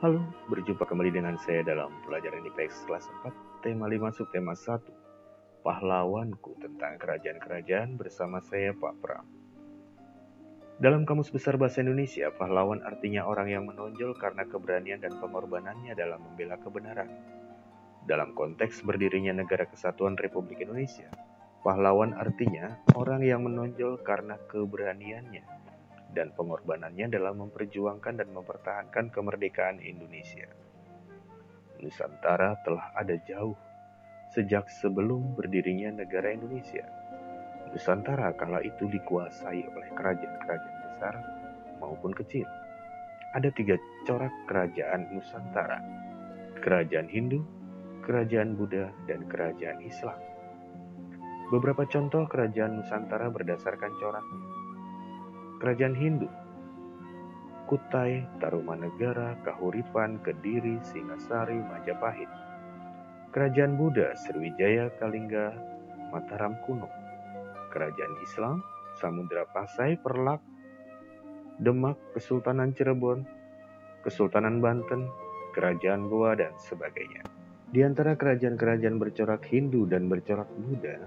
Halo, berjumpa kembali dengan saya dalam pelajaran IPS kelas 4, tema 5 subtema 1, Pahlawanku tentang kerajaan-kerajaan bersama saya Pak Pram. Dalam Kamus Besar Bahasa Indonesia, pahlawan artinya orang yang menonjol karena keberanian dan pengorbanannya dalam membela kebenaran. Dalam konteks berdirinya Negara Kesatuan Republik Indonesia, pahlawan artinya orang yang menonjol karena keberaniannya dan pengorbanannya dalam memperjuangkan dan mempertahankan kemerdekaan Indonesia. Nusantara telah ada jauh sejak sebelum berdirinya negara Indonesia. Nusantara kala itu dikuasai oleh kerajaan-kerajaan besar maupun kecil. Ada 3 corak kerajaan Nusantara: kerajaan Hindu, kerajaan Buddha, dan kerajaan Islam. Beberapa contoh kerajaan Nusantara berdasarkan coraknya. Kerajaan Hindu: Kutai, Tarumanegara, Kahuripan, Kediri, Singasari, Majapahit. Kerajaan Buddha: Sriwijaya, Kalingga, Mataram kuno. Kerajaan Islam: Samudra Pasai, Perlak, Demak, Kesultanan Cirebon, Kesultanan Banten, Kerajaan Goa, dan sebagainya. Di antara kerajaan-kerajaan bercorak Hindu dan bercorak Buddha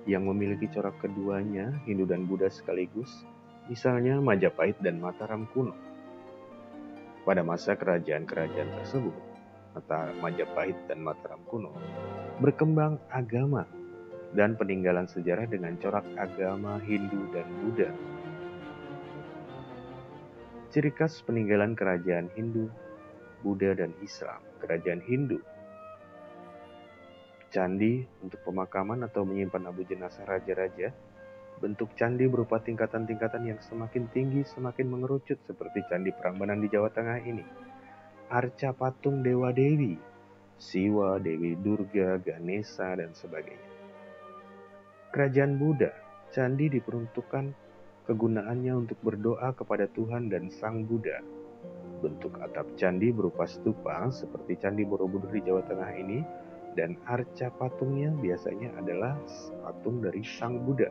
yang memiliki corak keduanya, Hindu dan Buddha sekaligus, misalnya Majapahit dan Mataram kuno. Pada masa kerajaan-kerajaan tersebut, Majapahit dan Mataram kuno, berkembang agama dan peninggalan sejarah dengan corak agama Hindu dan Buddha. Ciri khas peninggalan kerajaan Hindu, Buddha, dan Islam. Kerajaan Hindu: candi untuk pemakaman atau menyimpan abu jenazah raja-raja. Bentuk candi berupa tingkatan-tingkatan yang semakin tinggi semakin mengerucut seperti Candi Prambanan di Jawa Tengah ini. Arca patung dewa-dewi, Siwa, Dewi Durga, Ganesha, dan sebagainya. Kerajaan Buddha: candi diperuntukkan kegunaannya untuk berdoa kepada Tuhan dan Sang Buddha. Bentuk atap candi berupa stupa seperti Candi Borobudur di Jawa Tengah ini, dan arca patungnya biasanya adalah patung dari Sang Buddha.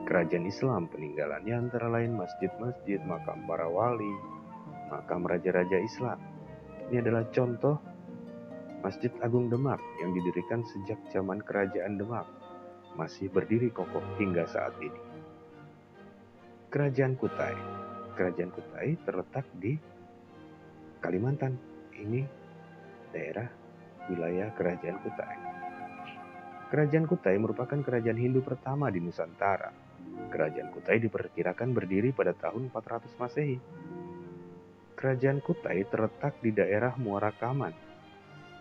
Kerajaan Islam peninggalannya antara lain masjid-masjid, makam para wali, makam raja-raja Islam. Ini adalah contoh Masjid Agung Demak yang didirikan sejak zaman Kerajaan Demak, masih berdiri kokoh hingga saat ini. Kerajaan Kutai: Kerajaan Kutai terletak di Kalimantan. Ini daerah wilayah Kerajaan Kutai. Kerajaan Kutai merupakan kerajaan Hindu pertama di Nusantara. Kerajaan Kutai diperkirakan berdiri pada tahun 400 Masehi. Kerajaan Kutai terletak di daerah Muara Kaman,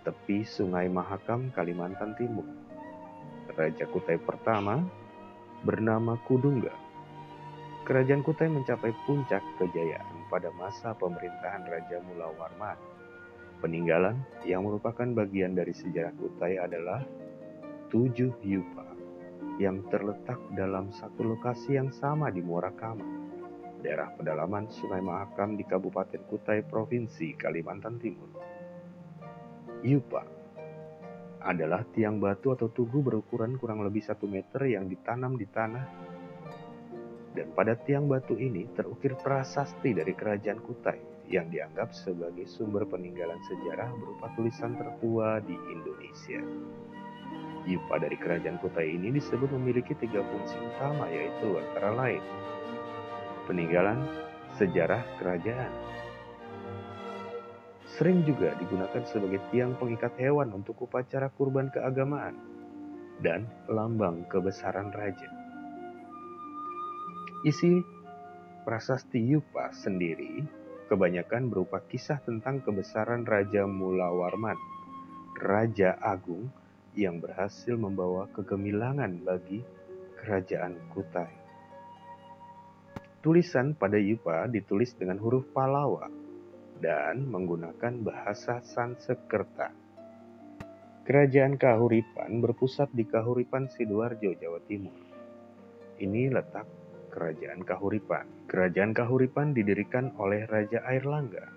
tepi Sungai Mahakam, Kalimantan Timur. Raja Kutai pertama bernama Kudungga. Kerajaan Kutai mencapai puncak kejayaan pada masa pemerintahan Raja Mulawarman. Peninggalan yang merupakan bagian dari sejarah Kutai adalah 7 yupa yang terletak dalam satu lokasi yang sama di Muara Kaman, daerah pedalaman Sungai Mahakam di Kabupaten Kutai, Provinsi Kalimantan Timur. Yupa adalah tiang batu atau tugu berukuran kurang lebih 1 meter yang ditanam di tanah, dan pada tiang batu ini terukir prasasti dari Kerajaan Kutai yang dianggap sebagai sumber peninggalan sejarah berupa tulisan tertua di Indonesia. Yupa dari Kerajaan Kutai ini disebut memiliki 3 fungsi utama, yaitu antara lain peninggalan sejarah kerajaan. Sering juga digunakan sebagai tiang pengikat hewan untuk upacara kurban keagamaan dan lambang kebesaran raja. Isi prasasti Yupa sendiri kebanyakan berupa kisah tentang kebesaran Raja Mulawarman, Raja Agung yang berhasil membawa kegemilangan bagi Kerajaan Kutai. Tulisan pada Yupa ditulis dengan huruf Pallawa dan menggunakan bahasa Sanskerta. Kerajaan Kahuripan berpusat di Kahuripan, Sidoarjo, Jawa Timur. Ini letak Kerajaan Kahuripan. Kerajaan Kahuripan didirikan oleh Raja Airlangga.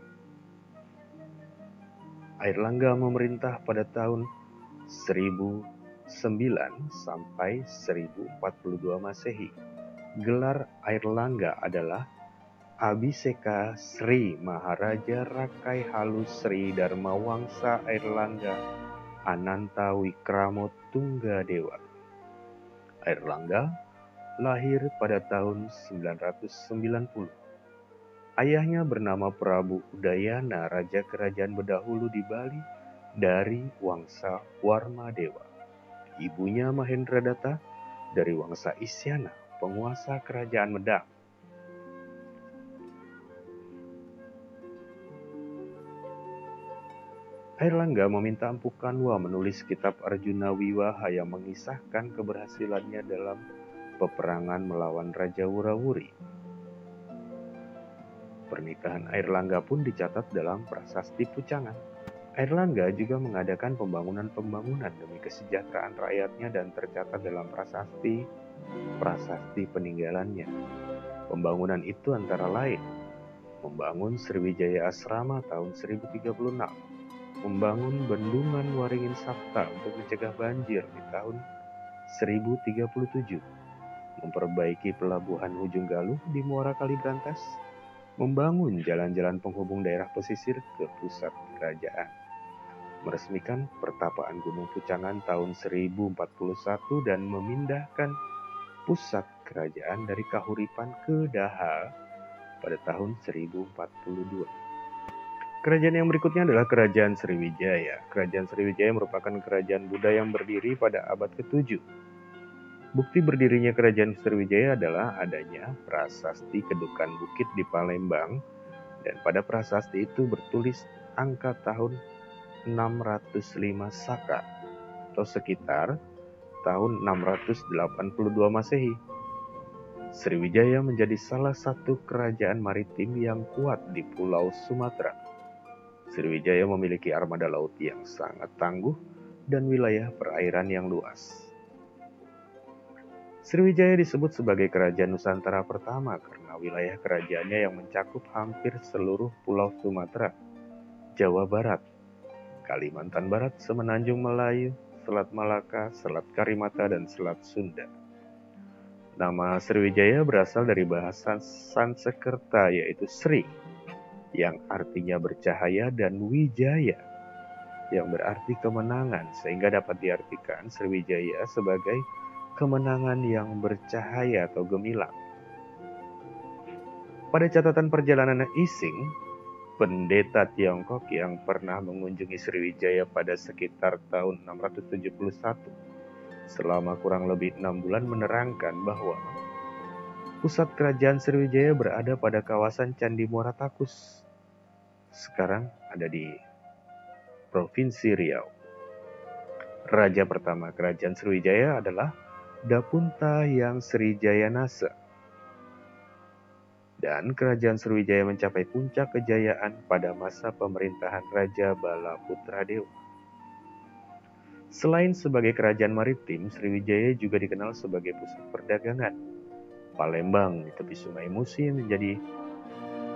Airlangga memerintah pada tahun 1009 sampai 1042 Masehi. Gelar Airlangga adalah Abhiseka Sri Maharaja Rakai Halus Sri Dharma Wangsa Airlangga Ananta Wikramo Tunggadewa. Airlangga lahir pada tahun 990. Ayahnya bernama Prabu Udayana, raja kerajaan berdahulu di Bali dari Wangsa Warmadewa. Ibunya Mahendradatta dari Wangsa Isyana, penguasa kerajaan Medang. Airlangga meminta Empu Kanwa menulis kitab Arjuna Wiwaha yang mengisahkan keberhasilannya dalam peperangan melawan Raja Wurawuri. Pernikahan Airlangga pun dicatat dalam prasasti Pucangan. Airlangga juga mengadakan pembangunan-pembangunan demi kesejahteraan rakyatnya dan tercatat dalam prasasti peninggalannya. Pembangunan itu antara lain membangun Sriwijaya Asrama tahun 1036, membangun Bendungan Waringin Sapta untuk mencegah banjir di tahun 1037, memperbaiki pelabuhan Ujung Galuh di Muara Kalibrantas, membangun jalan-jalan penghubung daerah pesisir ke pusat kerajaan, meresmikan pertapaan Gunung Pucangan tahun 1041 dan memindahkan pusat kerajaan dari Kahuripan ke Daha pada tahun 1042. Kerajaan yang berikutnya adalah Kerajaan Sriwijaya. Kerajaan Sriwijaya merupakan kerajaan Buddha yang berdiri pada abad ke-7. Bukti berdirinya Kerajaan Sriwijaya adalah adanya prasasti Kedukan Bukit di Palembang, dan pada prasasti itu bertulis angka tahun 605 Saka atau sekitar tahun 682 Masehi. Sriwijaya menjadi salah satu kerajaan maritim yang kuat di Pulau Sumatera. Sriwijaya memiliki armada laut yang sangat tangguh dan wilayah perairan yang luas. Sriwijaya disebut sebagai kerajaan Nusantara pertama karena wilayah kerajaannya yang mencakup hampir seluruh Pulau Sumatera, Jawa Barat, Kalimantan Barat, Semenanjung Melayu, Selat Malaka, Selat Karimata, dan Selat Sunda. Nama Sriwijaya berasal dari bahasa Sanskerta yaitu Sri, yang artinya bercahaya, dan Wijaya yang berarti kemenangan, sehingga dapat diartikan Sriwijaya sebagai kemenangan yang bercahaya atau gemilang. Pada catatan perjalanan Ising, pendeta Tiongkok yang pernah mengunjungi Sriwijaya pada sekitar tahun 671 selama kurang lebih 6 bulan menerangkan bahwa pusat kerajaan Sriwijaya berada pada kawasan Candi Muara Takus. Sekarang ada di Provinsi Riau. Raja pertama kerajaan Sriwijaya adalah Dapunta yang Srijayanasa. Dan kerajaan Sriwijaya mencapai puncak kejayaan pada masa pemerintahan Raja Balaputradewa. Selain sebagai kerajaan maritim, Sriwijaya juga dikenal sebagai pusat perdagangan. Palembang di tepi Sungai Musi menjadi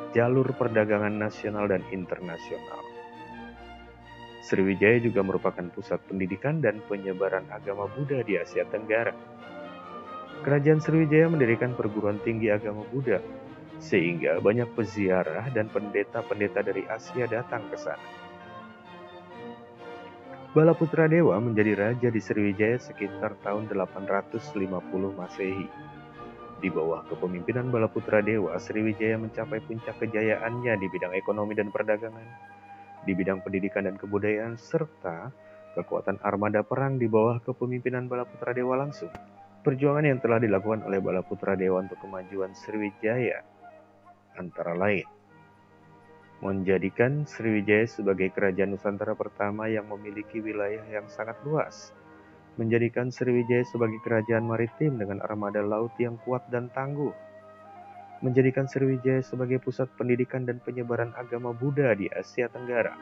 jalur perdagangan nasional dan internasional. Sriwijaya juga merupakan pusat pendidikan dan penyebaran agama Buddha di Asia Tenggara. Kerajaan Sriwijaya mendirikan perguruan tinggi agama Buddha, sehingga banyak peziarah dan pendeta-pendeta dari Asia datang ke sana. Balaputradewa menjadi raja di Sriwijaya sekitar tahun 850 Masehi. Di bawah kepemimpinan Balaputradewa, Sriwijaya mencapai puncak kejayaannya di bidang ekonomi dan perdagangan, di bidang pendidikan dan kebudayaan, serta kekuatan armada perang di bawah kepemimpinan Balaputradewa langsung. Perjuangan yang telah dilakukan oleh Balaputradewa untuk kemajuan Sriwijaya antara lain menjadikan Sriwijaya sebagai kerajaan Nusantara pertama yang memiliki wilayah yang sangat luas, menjadikan Sriwijaya sebagai kerajaan maritim dengan armada laut yang kuat dan tangguh, menjadikan Sriwijaya sebagai pusat pendidikan dan penyebaran agama Buddha di Asia Tenggara,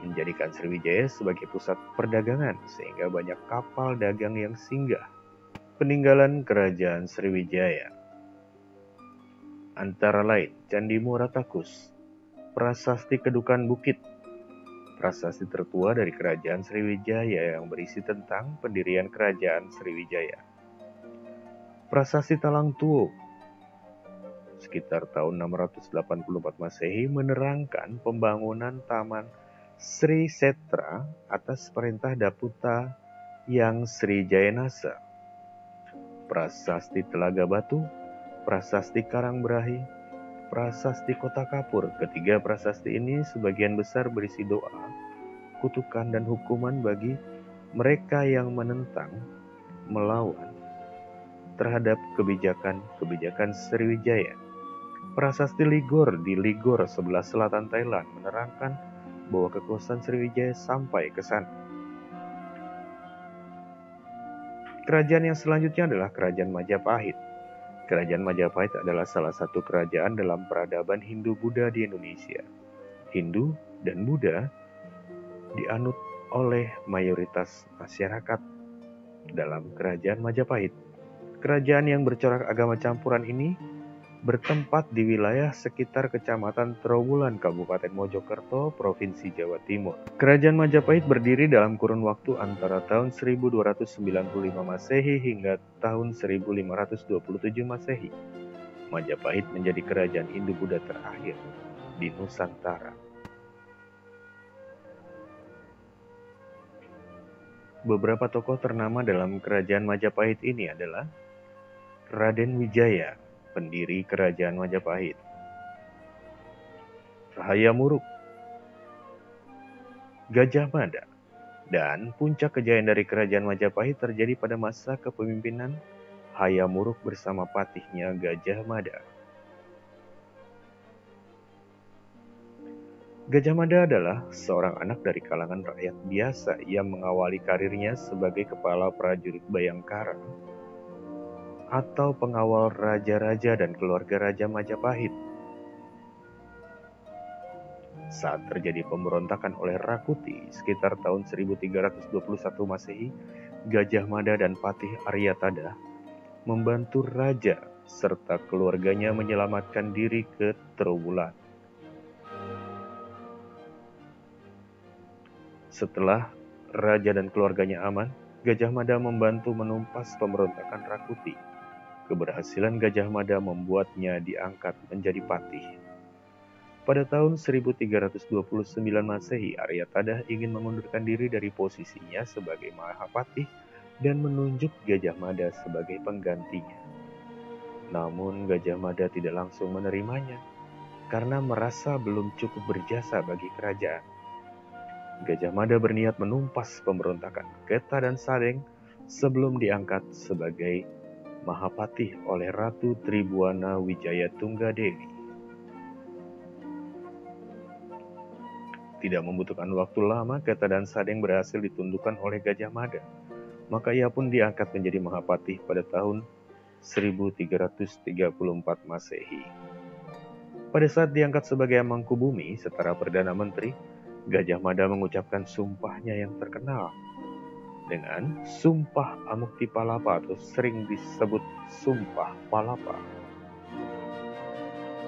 menjadikan Sriwijaya sebagai pusat perdagangan sehingga banyak kapal dagang yang singgah. Peninggalan kerajaan Sriwijaya antara lain Candi Muara Takus, Prasasti Kedukan Bukit, prasasti tertua dari kerajaan Sriwijaya yang berisi tentang pendirian kerajaan Sriwijaya. Prasasti Talang Tuo, sekitar tahun 684 Masehi menerangkan pembangunan Taman Sri Setra atas perintah Daputa Yang Sri Jayanasa. Prasasti Telaga Batu, Prasasti Karangberahi, Prasasti Kota Kapur. Ketiga prasasti ini sebagian besar berisi doa, kutukan dan hukuman bagi mereka yang menentang, melawan terhadap kebijakan Sriwijaya. Prasasti Ligor di Ligor sebelah selatan Thailand menerangkan bahwa kekuasaan Sriwijaya sampai ke sana. Kerajaan yang selanjutnya adalah Kerajaan Majapahit. Kerajaan Majapahit adalah salah satu kerajaan dalam peradaban Hindu-Buddha di Indonesia. Hindu dan Buddha dianut oleh mayoritas masyarakat dalam Kerajaan Majapahit. Kerajaan yang bercorak agama campuran ini bertempat di wilayah sekitar Kecamatan Trowulan, Kabupaten Mojokerto, Provinsi Jawa Timur. Kerajaan Majapahit berdiri dalam kurun waktu antara tahun 1295 Masehi hingga tahun 1527 Masehi. Majapahit menjadi kerajaan Hindu-Buddha terakhir di Nusantara. Beberapa tokoh ternama dalam Kerajaan Majapahit ini adalah Raden Wijaya, pendiri Kerajaan Majapahit, Hayam Wuruk, Gajah Mada, dan puncak kejayaan dari Kerajaan Majapahit terjadi pada masa kepemimpinan Hayam Wuruk bersama patihnya Gajah Mada. Gajah Mada adalah seorang anak dari kalangan rakyat biasa yang mengawali karirnya sebagai kepala prajurit Bayangkara atau pengawal raja-raja dan keluarga Raja Majapahit. Saat terjadi pemberontakan oleh Rakuti sekitar tahun 1321 Masehi, Gajah Mada dan Patih Aryatada membantu raja serta keluarganya menyelamatkan diri ke Trowulan. Setelah raja dan keluarganya aman, Gajah Mada membantu menumpas pemberontakan Rakuti. Keberhasilan Gajah Mada membuatnya diangkat menjadi patih. Pada tahun 1329 Masehi, Aryatada ingin mengundurkan diri dari posisinya sebagai Mahapatih dan menunjuk Gajah Mada sebagai penggantinya. Namun Gajah Mada tidak langsung menerimanya karena merasa belum cukup berjasa bagi kerajaan. Gajah Mada berniat menumpas pemberontakan Keta dan Sadeng sebelum diangkat sebagai Mahapatih oleh Ratu Tribuana Wijaya Tunggadewi. Tidak membutuhkan waktu lama, Keta dan Sadeng berhasil ditundukkan oleh Gajah Mada. Maka ia pun diangkat menjadi Mahapatih pada tahun 1334 Masehi. Pada saat diangkat sebagai Mangkubumi setara Perdana Menteri, Gajah Mada mengucapkan sumpahnya yang terkenal dengan Sumpah Amuktipalapa atau sering disebut Sumpah Palapa.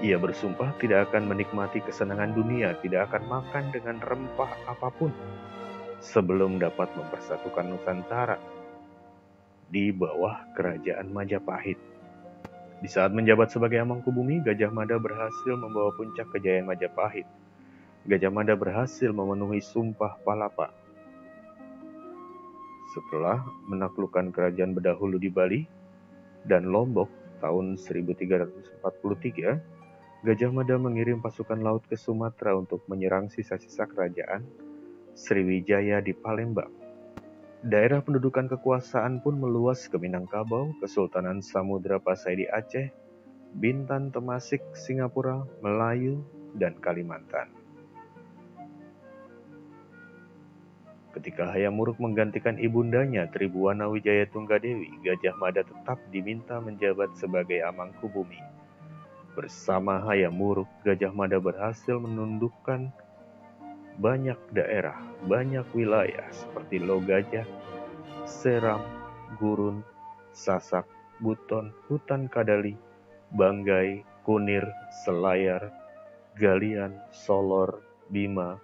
Ia bersumpah tidak akan menikmati kesenangan dunia, tidak akan makan dengan rempah apapun sebelum dapat mempersatukan Nusantara di bawah Kerajaan Majapahit. Di saat menjabat sebagai Amangkubumi, Gajah Mada berhasil membawa puncak kejayaan Majapahit. Gajah Mada berhasil memenuhi Sumpah Palapa. Setelah menaklukkan kerajaan berdahulu di Bali dan Lombok tahun 1343, Gajah Mada mengirim pasukan laut ke Sumatera untuk menyerang sisa-sisa kerajaan Sriwijaya di Palembang. Daerah pendudukan kekuasaan pun meluas ke Minangkabau, Kesultanan Samudra Pasai di Aceh, Bintan, Temasik, Singapura, Melayu, dan Kalimantan. Ketika Hayam Wuruk menggantikan ibundanya Tribuana Wijaya Tunggadewi, Gajah Mada tetap diminta menjabat sebagai Amangkubumi. Bersama Hayam Wuruk, Gajah Mada berhasil menundukkan banyak daerah, banyak wilayah seperti Logajah, Seram, Gurun, Sasak, Buton, Hutan Kadali, Banggai, Kunir, Selayar, Galian, Solor, Bima,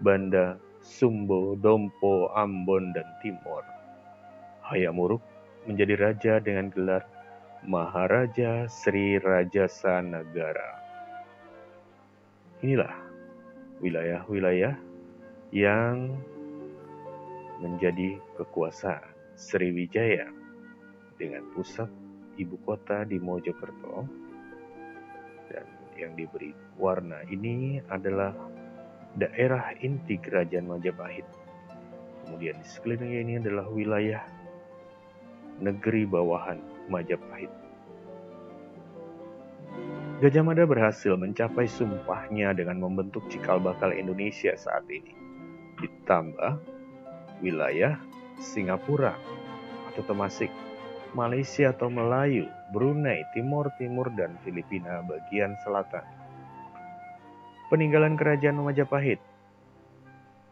Banda, Sumbo, Dompo, Ambon, dan Timor. Hayam Wuruk menjadi raja dengan gelar Maharaja Sri Rajasa Negara. Inilah wilayah-wilayah yang menjadi kekuasaan Sriwijaya dengan pusat ibu kota di Mojokerto, dan yang diberi warna ini adalah daerah inti kerajaan Majapahit. Kemudian di sekelilingnya ini adalah wilayah negeri bawahan Majapahit. Gajah Mada berhasil mencapai sumpahnya dengan membentuk cikal bakal Indonesia saat ini. Ditambah wilayah Singapura atau Temasik, Malaysia atau Melayu, Brunei, Timor Timur, dan Filipina bagian selatan. Peninggalan kerajaan Majapahit.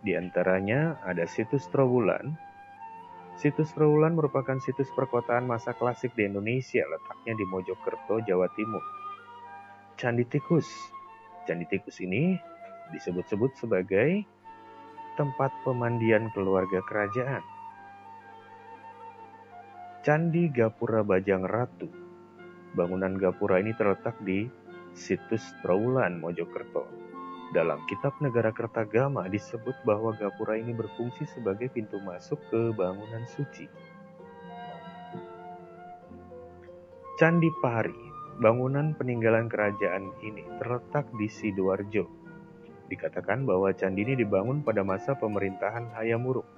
Di antaranya ada situs Trowulan. Situs Trowulan merupakan situs perkotaan masa klasik di Indonesia, letaknya di Mojokerto, Jawa Timur. Candi Tikus. Candi Tikus ini disebut-sebut sebagai tempat pemandian keluarga kerajaan. Candi Gapura Bajang Ratu. Bangunan Gapura ini terletak di situs Trowulan, Mojokerto. Dalam kitab Negara Kertagama disebut bahwa Gapura ini berfungsi sebagai pintu masuk ke bangunan suci. Candi Pari. Bangunan peninggalan kerajaan ini terletak di Sidoarjo. Dikatakan bahwa candi ini dibangun pada masa pemerintahan Hayam Wuruk.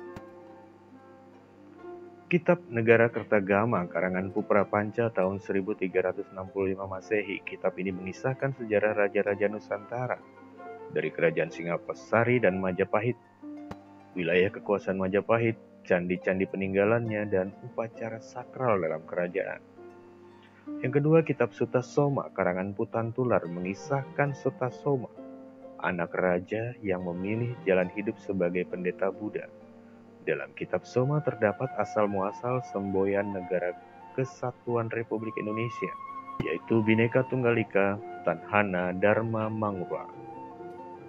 Kitab Negara Kertagama karangan Puprapanca tahun 1365 Masehi. Kitab ini mengisahkan sejarah raja-raja Nusantara dari kerajaan Singapura dan Majapahit, wilayah kekuasaan Majapahit, candi-candi peninggalannya, dan upacara sakral dalam kerajaan. Yang kedua, kitab Sutasoma karangan Putantular mengisahkan Sutasoma, anak raja yang memilih jalan hidup sebagai pendeta Buddha. Dalam kitab Soma terdapat asal-muasal semboyan Negara Kesatuan Republik Indonesia, yaitu Bhinneka Tunggal Ika, Tanhana Dharma Mangura.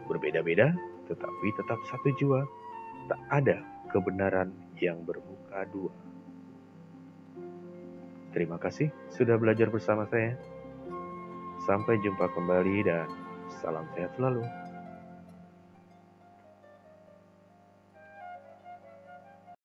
Berbeda-beda, tetapi tetap satu jua, tak ada kebenaran yang bermuka dua. Terima kasih sudah belajar bersama saya. Sampai jumpa kembali dan salam sehat selalu.